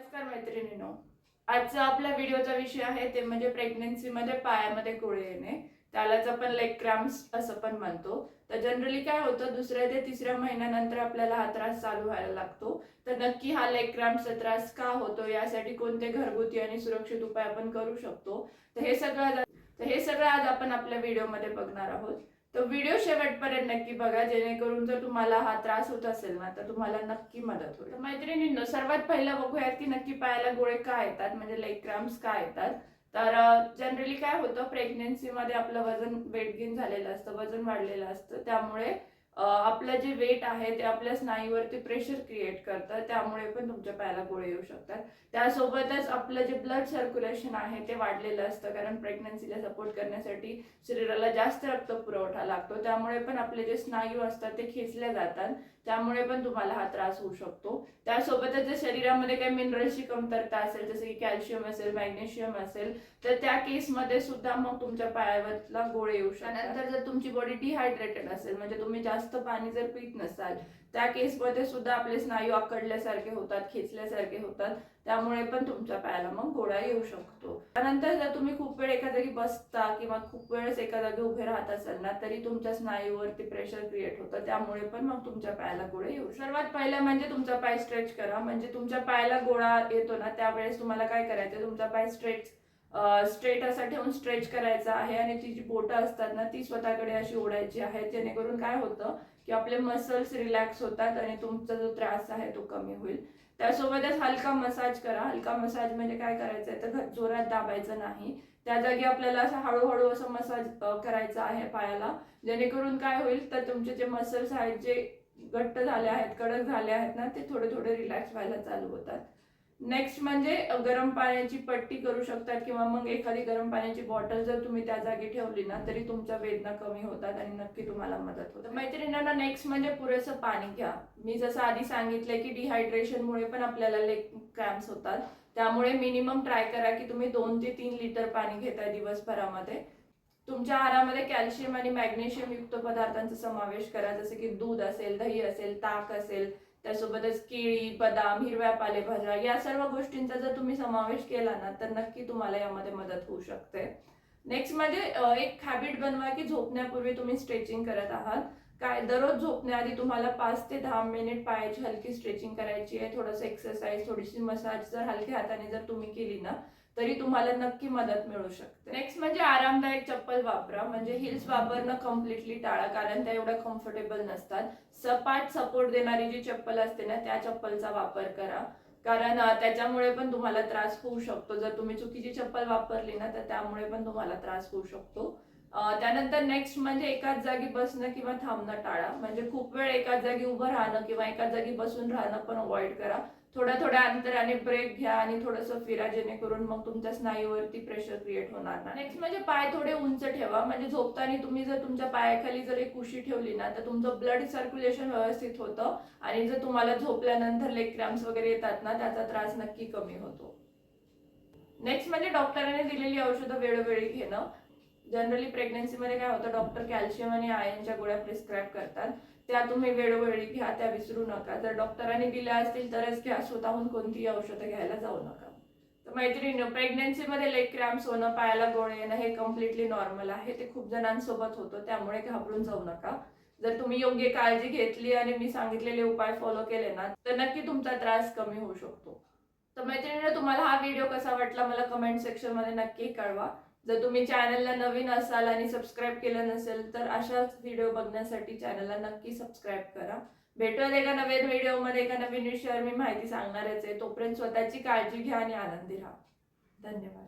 नमस्कार मैत्रिणींनो, आजचा आपल्या व्हिडिओचा विषय आहे ते म्हणजे प्रेग्नन्सीमध्ये पायामध्ये गोळे येणे. त्यालाच आपण लेग क्रॅम्प्स असं पण म्हणतो. तर जनरली काय होतं, दुसऱ्या ते तिसऱ्या महिन्यानंतर आपल्याला हा त्रास चालू व्हायला लागतो. तर नक्की हा लेग क्रॅम्प्सचा त्रास का होतो, यासाठी कोणते घरगुती आणि सुरक्षित उपाय आपण करू शकतो, तर हे सगळं आज आपण आपल्या व्हिडिओमध्ये बघणार आहोत. तर व्हिडिओ शेवटपर्यंत नक्की बघा, जेणेकरून जर तुम्हाला हा त्रास होत असेल ना तर तुम्हाला नक्की मदत होईल. तर मैत्रिणींनो, सर्वात पहिलं बघूयात की नक्की पायाला गोळे का येतात, म्हणजे लेग क्रॅम्प्स का येतात. तर जनरली काय होतं, प्रेग्नन्सीमध्ये आपलं वेट गेन झालेलं असतं, वजन वाढलेलं असतं. त्यामुळे आपलं जे वेट आहे ते आपल्या स्नायूवरती प्रेशर क्रिएट करतं, त्यामुळे पण तुमच्या पायाला गोळे येऊ शकतात. त्यासोबतच आपलं जे ब्लड सर्क्युलेशन आहे ते वाढलेलं असतं, कारण प्रेग्नन्सीला सपोर्ट करण्यासाठी शरीराला जास्त रक्त पुरवठा लागतो. त्यामुळे पण आपले जे स्नायू असतात ते खेचले जातात, त्यामुळे पण तुम्हाला हा त्रास होऊ शकतो. त्यासोबतच जर शरीरामध्ये काही मिनरल्सची कमतरता असेल, जसे की कॅल्शियम असेल, मॅग्नेशियम असेल, तर त्या केसमध्ये सुद्धा मग तुमच्या पायावरला गोळे येऊ शकतात. नंतर जर तुमची बॉडी डिहायड्रेटेड असेल, म्हणजे तुम्ही जास्त पाणी जर पित नसाल, त्या केसमध्ये सुद्धा आपले स्नायू आकडल्यासारखे होतात, खेचल्यासारखे होतात, त्यामुळे पण तुमच्या पायाला मग गोळा येऊ शकतो. त्यानंतर जर तुम्ही खूप वेळ एका जागी बसता किंवा खूप वेळेस एका जागी उभे राहत असाल ना, तरी तुमच्या स्नायूवरती प्रेशर क्रिएट होतं, त्यामुळे पण मग तुमच्या पायाला गोळे येऊ. सर्वात पहिलं म्हणजे तुमचा पाय स्ट्रेच करा. म्हणजे तुमच्या पायाला गोळा येतो ना, त्यावेळेस तुम्हाला काय करायचं, तुमचा पाय स्ट्रेट असा ठेवून स्ट्रेच करायचा आहे आणि ती जी बोटं असतात ना ती स्वतःकडे अशी ओढायची आहे, जेणेकरून काय होतं की आपले मसल्स रिलॅक्स होतात आणि तुमचा जो त्रास आहे तो कमी होईल. त्यासोबतच हलका मसाज करा. हलका मसाज म्हणजे काय करायचं तर जोरात दाबायचं नाही, त्या जागी आपल्याला असं हळूहळू असं मसाज करायचा आहे पायाला, जेणेकरून काय होईल तर तुमचे जे मसल्स आहेत जे घट्ट झाले आहेत, कडक झाले आहेत ना, ते थोडे थोडे रिलॅक्स व्हायला चालू होतात. नेक्स्ट म्हणजे गरम पाण्याची पट्टी करू शकतात, किंवा मग एखादी गरम पाण्याची बॉटल जर तुम्ही त्या जागी ठेवली ना तरी तुमच्या वेदना कमी होतात आणि नक्की तुम्हाला मदत होते. मैत्रिणींना नेक्स्ट म्हणजे पुरेसं पाणी घ्या. मी जसं आधी सांगितलंय की डिहायड्रेशनमुळे पण आपल्याला लेग क्रॅम्प्स होतात, त्यामुळे मिनिमम ट्राय करा की तुम्ही 2 ते 3 लिटर पाणी घेताय दिवसभरामध्ये. तुमच्या आहारामध्ये कॅल्शियम आणि मॅग्नेशियम युक्त पदार्थांचा समावेश करा, जसे की दूध असेल, दही असेल, ताक असेल, त्यासोबतच केळी, बदाम, हिरव्या पालेभाज्या, या सर्व गोष्टींचा जर तुम्ही समावेश केला ना तर नक्की तुम्हाला यामध्ये मदत होऊ शकते. नेक्स्ट म्हणजे एक हॅबिट बनवा की झोपण्यापूर्वी तुम्ही स्ट्रेचिंग करत आहात. काय दररोज झोपण्याआधी तुम्हाला 5 ते 10 मिनिट पायाची हलकी स्ट्रेचिंग करायची आहे. थोडंसं एक्सरसाइज, थोडीशी मसाज जर हलक्या हाताने जर तुम्ही केली ना तरी तुम्हाला नक्की मदत मिळू शकते. नेक्स्ट म्हणजे आरामदायक चप्पल वापरा. म्हणजे हिल्स वापरणं कम्प्लिटली टाळा, कारण त्या एवढ्या कम्फर्टेबल नसतात. सपाट सपोर्ट देणारी जी चप्पल असते ना त्या चप्पलचा वापर करा, कारण त्याच्यामुळे पण तुम्हाला त्रास होऊ शकतो. जर तुम्ही चुकीची चप्पल वापरली ना तर त्यामुळे पण तुम्हाला त्रास होऊ शकतो. त्यानंतर नेक्स्ट म्हणजे एकाच जागी बसणं किंवा थांबणं टाळा. म्हणजे खूप वेळ एकाच जागी उभं राहणं किंवा एकाच जागी बसून राहणं पण अवॉइड करा. थोड्या थोड्या अंतराने ब्रेक घ्या आणि थोडंसं फिरा, जेणेकरून मग तुमच्या स्नायूवरती प्रेशर क्रिएट होणार नाही. नेक्स्ट म्हणजे पाय थोडे उंच ठेवा. म्हणजे झोपताना तुम्ही जर तुमच्या पायाखाली जर एक उशी ठेवली ना तर तुमचं ब्लड सर्क्युलेशन व्यवस्थित होतं आणि जर तुम्हाला झोपल्यानंतर लेग क्रॅम्प्स वगैरे येतात ना त्याचा त्रास नक्की कमी होतो. नेक्स्ट म्हणजे डॉक्टरांनी दिलेली औषधं वेळोवेळी घेणं. जनरली प्रेग्नन्सीमध्ये काय होतं, डॉक्टर कॅल्शियम आणि आयर्नच्या गोळ्या प्रिस्क्राईब करतात, त्या तुम्ही वेळोवेळी घ्या, त्या विसरू नका. जर डॉक्टरांनी दिल्या असतील तरच घ्या, स्वतःहून कोणतीही औषधं घ्यायला जाऊ नका. तर मैत्रिणी, प्रेग्नन्सीमध्ये लेग क्रॅम्प्स होणं, पायाला गोळे येणं हे कम्प्लिटली नॉर्मल आहे. ते खूप जणांसोबत होतं, त्यामुळे घाबरून जाऊ नका. जर तुम्ही योग्य काळजी घेतली आणि मी सांगितलेले उपाय फॉलो केले ना तर नक्की तुमचा त्रास कमी होऊ शकतो. तर मैत्रिणींनो, तुम्हाला हा व्हिडिओ कसा वाटला मला कमेंट सेक्शन मध्ये नक्की कळवा. जर तुम्ही चॅनलला नवीन असाल आणि सबस्क्राईब केलं नसेल तर अशाच व्हिडिओ बघण्यासाठी चॅनलला नक्की सबस्क्राईब करा. भेटूयात एका नवीन व्हिडिओमध्ये एका नवीन विषयावर मी माहिती सांगणारच आहे. तोपर्यंत स्वतःची काळजी घ्या आणि आनंदी राहा. धन्यवाद.